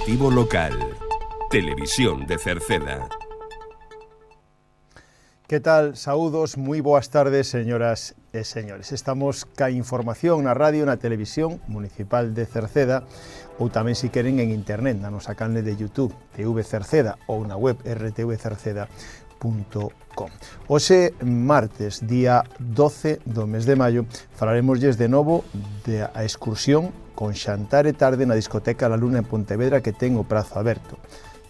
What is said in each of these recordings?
Informativo local. Televisión de Cerceda. Que tal? Saúdos, moi boas tardes, señoras e señores. Estamos ca información na radio, na televisión municipal de Cerceda, ou tamén, se queren, en internet, na nosa canle de YouTube, TV Cerceda, ou na web rtvcerceda.com. Hoxe, martes, día 12 do mes de maio, falaremosles de novo da excursión con xantar e tarde na discoteca La Luna en Pontevedra, que ten o prazo aberto.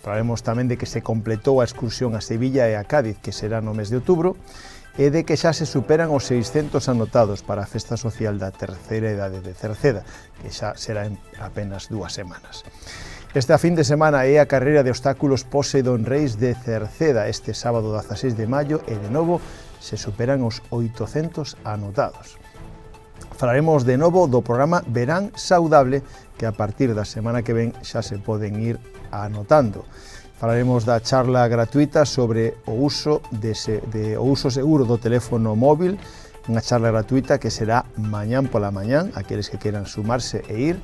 Falaremos tamén de que se completou a excursión a Sevilla e a Cádiz, que será no mes de outubro, e de que xa se superan os 600 anotados para a festa social da terceira idade de Cerceda, que xa será en apenas 2 semanas. Esta fin de semana é a carreira de obstáculos Poseidón Reis de Cerceda, este sábado 16 de maio, e de novo se superan os 800 anotados. Falaremos de novo do programa Verán Saudable, que a partir da semana que ven xa se poden ir anotando. Falaremos da charla gratuita sobre o uso seguro do teléfono móvil, unha charla gratuita que será mañán pola mañán, aqueles que queran sumarse e ir.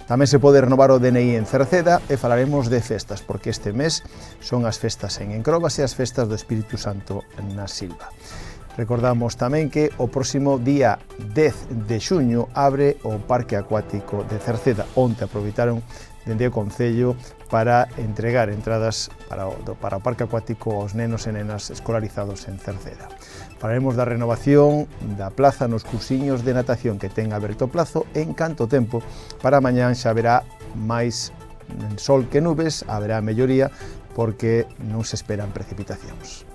Tamén se pode renovar o DNI en Cerceda e falaremos de festas, porque este mes son as festas en Encrobas e as festas do Espírito Santo na Silva. Recordamos tamén que o próximo día 10 de xuño abre o Parque Acuático de Cerceda, onde aproveitaron dende o Concello para entregar entradas para o Parque Acuático aos nenos e nenas escolarizados en Cerceda. Falaremos da renovación da plaza nos cursiños de natación que ten aberto plazo en canto tempo. Para mañán xa haberá máis sol que nubes, haberá melloría porque non se esperan precipitacións.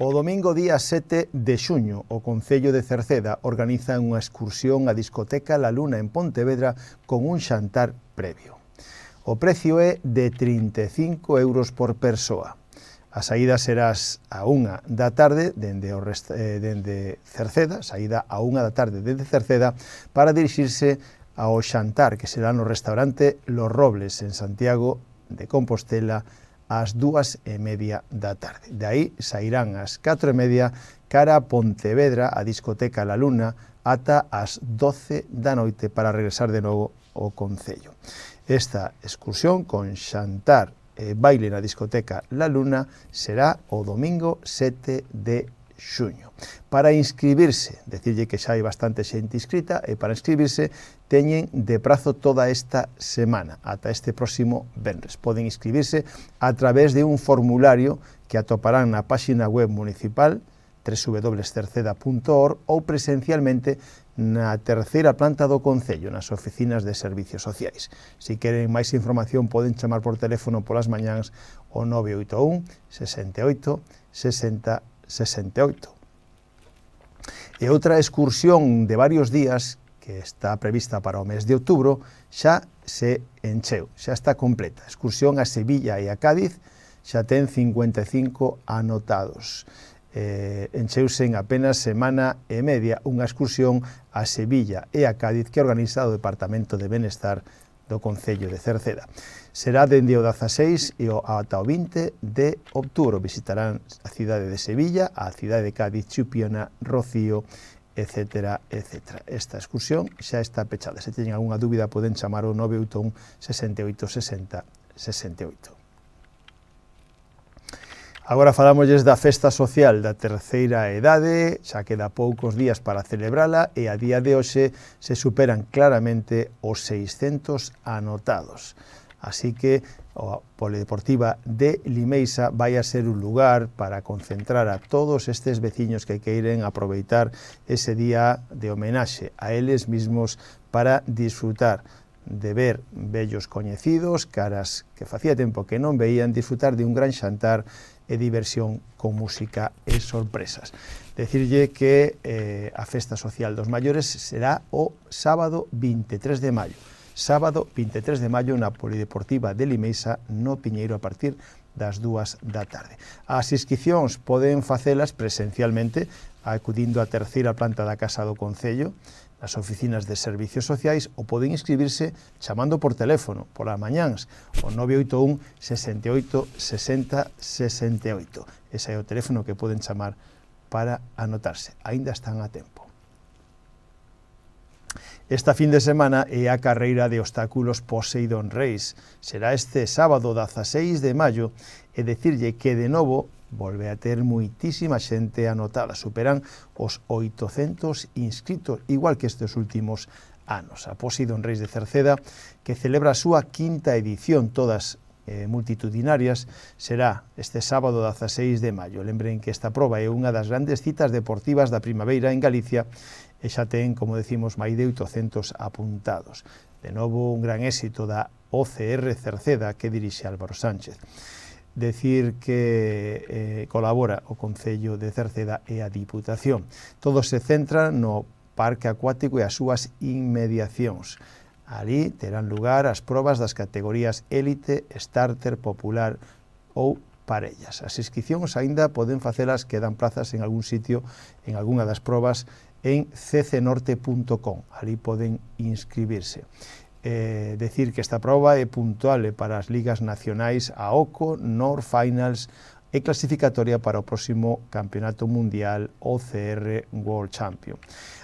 O domingo día 7 de xuño, o Concello de Cerceda organiza unha excursión á discoteca La Luna en Pontevedra con un xantar previo. O precio é de 35 euros por persoa. A saída será a 1 da tarde dende Cerceda, saída a 1 da tarde dende Cerceda para dirixirse ao xantar, que será no restaurante Los Robles en Santiago de Compostela, ás 2:30 da tarde. De aí sairán ás 4:30 cara a Pontevedra, a discoteca La Luna, ata ás 12 da noite para regresar de novo ao Concello. Esta excursión con xantar e baile na discoteca La Luna será o domingo 7 de xuño. Para inscribirse, decirlle que xa hai bastante xente inscrita, e para inscribirse teñen de prazo toda esta semana, ata este próximo venres. Poden inscribirse a través de un formulario que atoparán na páxina web municipal www.cerceda.org ou presencialmente na terceira planta do Concello, nas oficinas de servicios sociais. Se queren máis información poden chamar por teléfono polas mañáns o 981 68 60 68. E outra excursión de varios días que está prevista para o mes de outubro xa se encheu, xa está completa. A excursión a Sevilla e a Cádiz xa ten 55 anotados. Encheuse en apenas semana e media unha excursión a Sevilla e a Cádiz que organiza o Departamento de Benestar do Concello de Cerceda. Será dende o 16 e ata o 20 de outubro. Visitarán a cidade de Sevilla, a cidade de Cádiz, Chipiona, Rocío, etc. Esta excursión xa está pechada. Se teñen algunha dúbida poden chamar o 981 68 60 68. Agora falámosles da festa social da terceira idade, xa queda poucos días para celebrala e a día de hoxe se superan claramente os 600 anotados. Así que a Polideportiva de Limeisa vai a ser un lugar para concentrar a todos estes veciños que queiren aproveitar ese día de homenaxe a eles mismos para disfrutar de ver vellos coñecidos, caras que facía tempo que non veían, disfrutar de un gran xantar e diversión con música e sorpresas. Decirlle que a festa social dos maiores será o sábado 23 de maio. Sábado 23 de maio na Polideportiva de Limeisa, no Piñeiro, a partir das 2 da tarde. As inscricións poden facelas presencialmente acudindo á terceira planta da Casa do Concello, nas oficinas de servicios sociais, ou poden inscribirse chamando por teléfono, polas mañáns, o 981 68 60 68. Ese é o teléfono que poden chamar para anotarse. Aínda están a tempo. Esta fin de semana é a carreira de obstáculos Poseidon Race. Será este sábado 16 de maio e decirlle que de novo volve a ter moitísima xente anotada. Superan os 800 inscritos, igual que estes últimos anos. A Poseidon Race de Cerceda, que celebra a súa quinta edición, todas multitudinarias, será este sábado 16 de maio. Lembren que esta proba é unha das grandes citas deportivas da primavera en Galicia e xa ten, como decimos, máis de 800 apuntados. De novo, un gran éxito da OCR Cerceda que dirixe Álvaro Sánchez. Decir que colabora o Concello de Cerceda e a Diputación. Todo se centra no parque acuático e as súas inmediacións. Ali terán lugar as probas das categorías élite, starter, popular ou parellas. As inscricións aínda poden facelas, quedan plazas en algún sitio, en algunha das probas, en ccnorte.com. Ali poden inscribirse. Decir que esta proba é puntuable para as ligas nacionais AOCO, North Finals e clasificatoria para o próximo Campeonato Mundial OCR World Champion.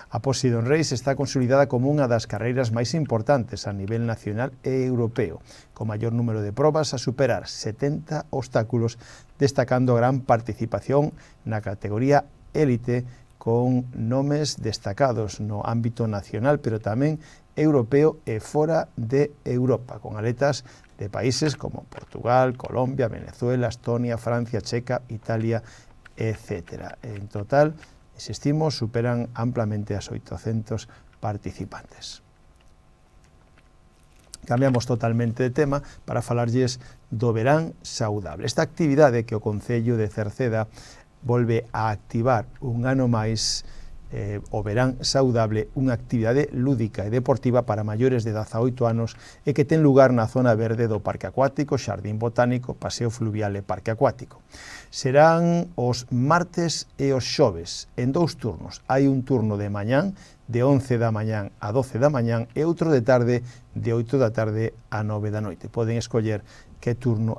A Poseidon Race está consolidada como unha das carreiras máis importantes a nivel nacional e europeo, con maior número de probas a superar 70 obstáculos, destacando gran participación na categoría élite, con nomes destacados no ámbito nacional, pero tamén europeo e fora de Europa, con atletas de países como Portugal, Colombia, Venezuela, Estonia, Francia, Checa, Italia, etc. En total, insistimos, superan amplamente as 800 participantes. Cambiamos totalmente de tema para falarlles do verán saudable. Esta actividade que o Concello de Cerceda volve a activar un ano máis, o verán saudable, unha actividade lúdica e deportiva para maiores de 18 anos e que ten lugar na zona verde do Parque Acuático, Xardín Botánico, Paseo Fluvial e Parque Acuático. Serán os martes e os xoves, en 2 turnos. Hai un turno de mañán, de 11 da mañán a 12 da mañán, e outro de tarde, de 8 da tarde a 9 da noite. Poden escoller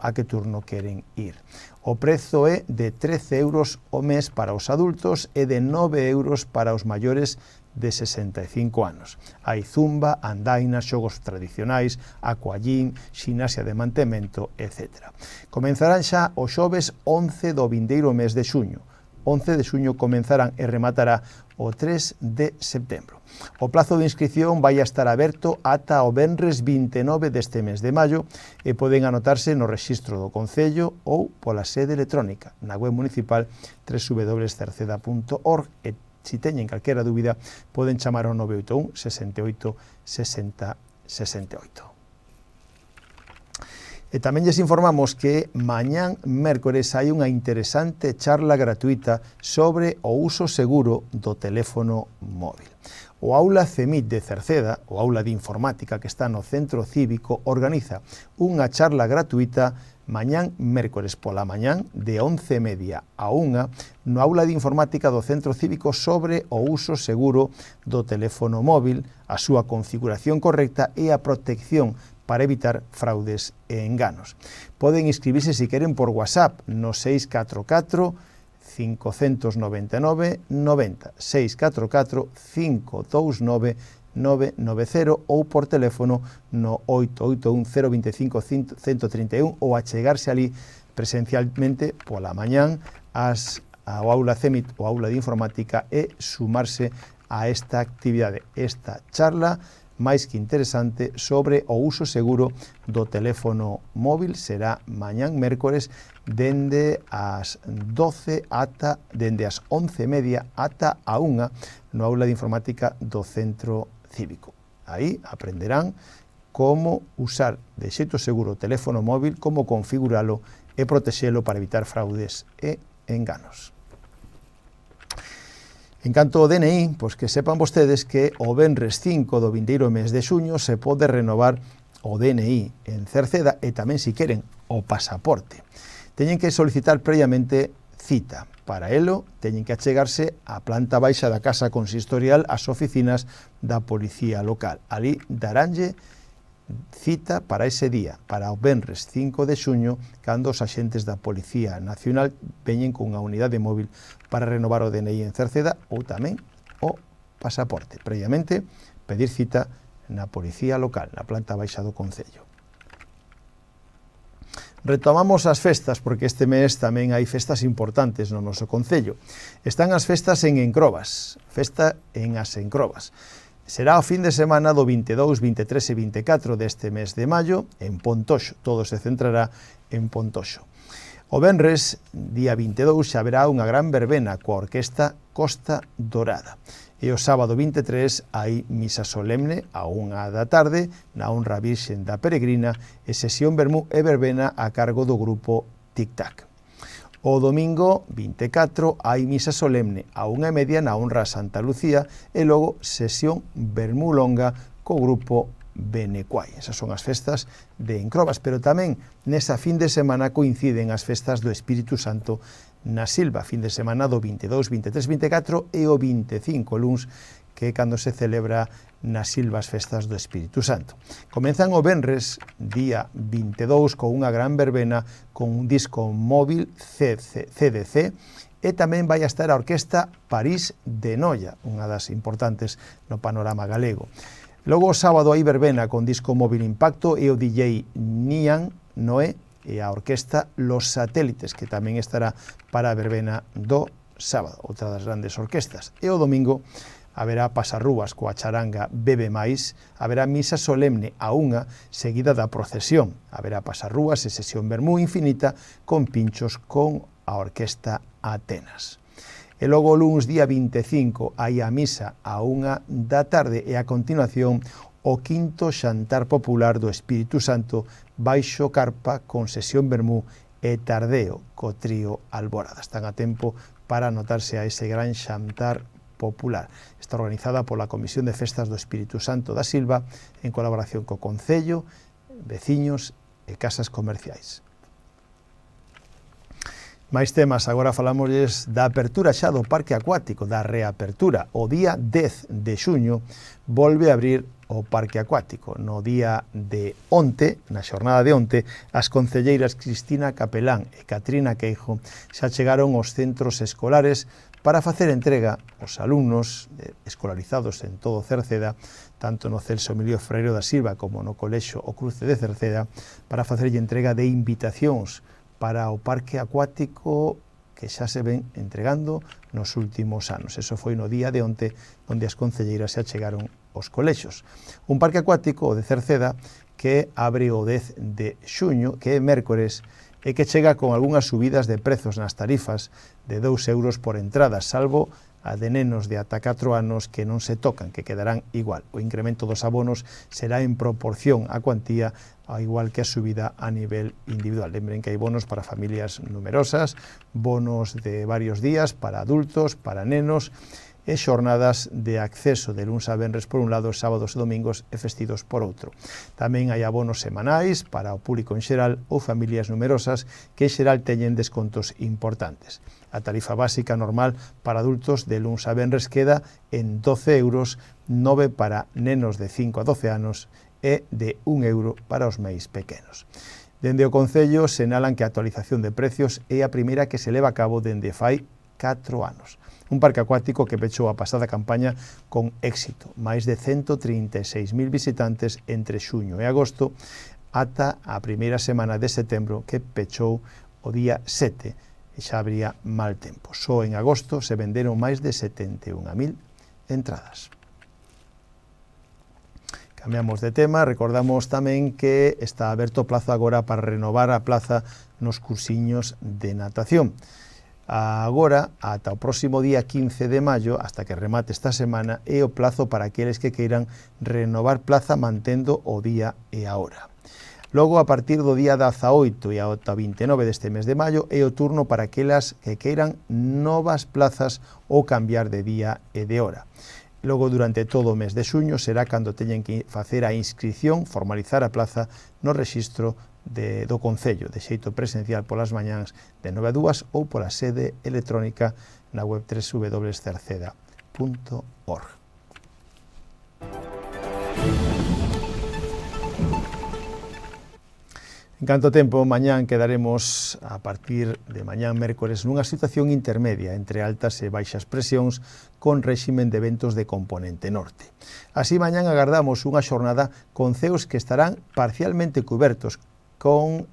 a que turno queren ir. O prezo é de 13 euros o mes para os adultos e de 9 euros para os maiores de 65 anos. Hai zumba, andaina, xogos tradicionais, aquagym, ximnasia de mantemento, etc. Comenzarán xa o xoves 11 do vindeiro mes de xuño. 11 de xuño comenzarán e rematará o 3 de setembro. O plazo de inscripción vai a estar aberto ata o venres 29 deste mes de maio e poden anotarse no rexistro do Concello ou pola sede electrónica na web municipal www.cerceda.org e se teñen calquera dúbida poden chamar ao 981 68 60 68. E tamén lles informamos que mañán mércores hai unha interesante charla gratuita sobre o uso seguro do teléfono móvil. O Aula CEMIT de Cerceda, o Aula de Informática que está no Centro Cívico, organiza unha charla gratuita mañán mércores pola mañán de 11:30 a 1 no Aula de Informática do Centro Cívico sobre o uso seguro do teléfono móvil, a súa configuración correcta e a protección para evitar fraudes e enganos. Poden inscribirse se queren por WhatsApp no 644 599 90 644 529 990 ou por teléfono no 881 025 131 ou achegarse ali presencialmente pola mañán ao Aula CEMIT, o Aula de Informática, e sumarse a esta actividade, esta charla máis que interesante sobre o uso seguro do teléfono móvil. Será mañán mércores dende as 12 ata dende as 11:30 ata a 1 no Aula de Informática do Centro Cívico. Aí aprenderán como usar de xeito seguro o teléfono móvil, como configuralo e protexelo para evitar fraudes e enganos. En canto ao DNI, pois que sepan vostedes que o venres 5 do vindeiro mes de xuño se pode renovar o DNI en Cerceda e tamén, se queren, o pasaporte. Teñen que solicitar previamente cita. Para elo, teñen que achegarse á planta baixa da Casa Consistorial ás oficinas da Policía Local. Ali daránlle cita para ese día, para o venres 5 de xuño, cando os axentes da Policía Nacional veñen cunha unidade móvil para renovar o DNI en Cerceda ou tamén o pasaporte. Previamente, pedir cita na policía local, na planta baixa do Concello. Retomamos as festas, porque este mes tamén hai festas importantes no noso Concello. Están as festas en Encrobas, festa en As Encrobas. Será o fin de semana do 22, 23 e 24 deste mes de maio en Pontoxo. Todo se centrará en Pontoxo. O venres, día 22, xa haberá unha gran verbena coa orquesta Costa Dorada. E o sábado 23 hai misa solemne a 1 da tarde na honra Virxen da Peregrina e sesión vermú e verbena a cargo do grupo Tic Tac. O domingo 24 hai misa solemne a 1:30 na honra Santa Lucía e logo sesión vermú longa co grupo Benecuai. Esas son as festas de Encrobas, pero tamén nesa fin de semana coinciden as festas do Espírito Santo na Silva, fin de semana do 22, 23, 24 e o 25 luns, que é cando se celebra na Silva as festas do Espírito Santo. Comenzan o venres, día 22, con unha gran verbena con un disco móvil CDC, e tamén vai a estar a orquesta París de Noia, unha das importantes no panorama galego. Logo o sábado hai verbena con disco móvil Impacto e o DJ Nian Noé e a orquesta Los Satélites, que tamén estará para a verbena do sábado, outra das grandes orquestas. E o domingo haberá pasarrúas coa charanga Bebe Mais, haberá misa solemne a 1, seguida da procesión. Haberá pasarrúas e sesión vermú infinita con pinchos con a orquesta Atenas. E logo o luns, día 25, hai a misa a 1 da tarde e a continuación o quinto xantar popular do Espírito Santo baixo carpa con sesión vermú e tardeo co trío Alborada. Están a tempo para anotarse a ese gran xantar popular. Está organizada pola Comisión de Festas do Espírito Santo da Silva en colaboración co Concello, veciños e casas comerciais. Máis temas, agora falamosles da apertura xa do parque acuático, da reapertura. O día 10 de xuño volve a abrir o parque acuático. No día de onte, na xornada de onte, as concelleiras Cristina Capelán e Catrina Queijo xa chegaron aos centros escolares para facer entrega aos alumnos escolarizados en todo Cerceda, tanto no Celso Emilio Freire da Silva como no Colexio O Cruce de Cerceda, para facerlle entrega de invitacións para o parque acuático que xa se ven entregando nos últimos anos. Eso foi no día de onte, onde as concelleiras xa chegaron aos colexos. Un parque acuático, o de Cerceda, que abre o 10 de xuño, que é mércores, e que chega con algunhas subidas de prezos nas tarifas de 2 euros por entrada, salvo a de nenos de ata 4 anos que non se tocan, que quedarán igual. O incremento dos abonos será en proporción á cuantía, ao igual que a subida a nivel individual. Lembren que hai bonos para familias numerosas, bonos de varios días para adultos, para nenos, e xornadas de acceso de luns a venres por un lado, sábados e domingos e festivos por outro. Tamén hai abonos semanais para o público en xeral ou familias numerosas que en xeral teñen descontos importantes. A tarifa básica normal para adultos de luns a venres queda en 12 euros, 9 para nenos de 5 a 12 anos e de 1 euro para os máis pequenos. Dende o Concello senalan que a actualización de precios é a primeira que se leva a cabo dende fai 4 anos. Un parque acuático que pechou a pasada campaña con éxito. Máis de 136.000 visitantes entre xuño e agosto ata a primeira semana de setembro que pechou o día 7 e xa habría mal tempo. Só en agosto se venderon máis de 71.000 entradas. Cambiamos de tema, recordamos tamén que está aberto o plazo agora para renovar a plaza nos cursiños de natación. Agora, ata o próximo día 15 de maio, hasta que remate esta semana, é o plazo para aqueles que queiran renovar plaza mantendo o día e a hora. Logo, a partir do día 18 e ata 29 deste mes de maio, é o turno para aquelas que queiran novas plazas ou cambiar de día e de hora. Logo, durante todo o mes de xuño, será cando teñen que facer a inscripción, formalizar a plaza no rexistro do Concello, de xeito presencial polas mañáns de 9 a 2 ou pola sede electrónica na web www.cerceda.org. En canto tempo, mañán quedaremos a partir de mañán mércores nunha situación intermedia entre altas e baixas presións con réximen de ventos de componente norte. Así, mañán agardamos unha xornada con ceos que estarán parcialmente cubertos con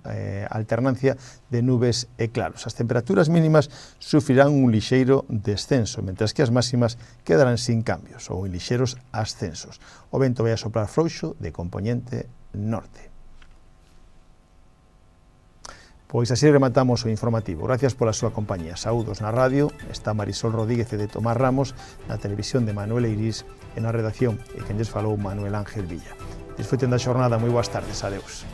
alternancia de nubes e claros. As temperaturas mínimas sufrirán un lixeiro descenso, mentras que as máximas quedarán sin cambios ou en lixeros ascensos. O vento vai a soprar frouxo de componente norte. Pois así rematamos o informativo. Gracias pola súa compañía. Saúdos na radio, está Marisol Rodríguez e de Tomás Ramos, na televisión de Manuel Eirís e na redacción, e quen lles falou Manuel Ángel Villa. Disfruten da xornada, moi boas tardes, adeus.